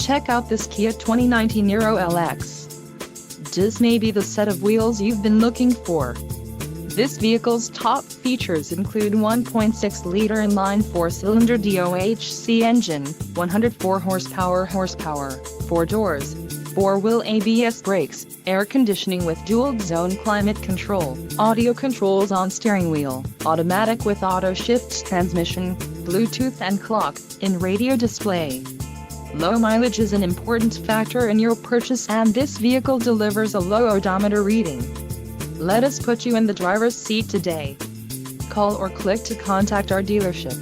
Check out this Kia 2019 Niro LX. This may be the set of wheels you've been looking for. This vehicle's top features include 1.6-liter inline four-cylinder DOHC engine, 104 horsepower, 4 doors, 4-wheel ABS brakes, air conditioning with dual-zone climate control, audio controls on steering wheel, automatic with auto-shift transmission, Bluetooth and clock-in radio display. Low mileage is an important factor in your purchase, and this vehicle delivers a low odometer reading. Let us put you in the driver's seat today. Call or click to contact our dealership.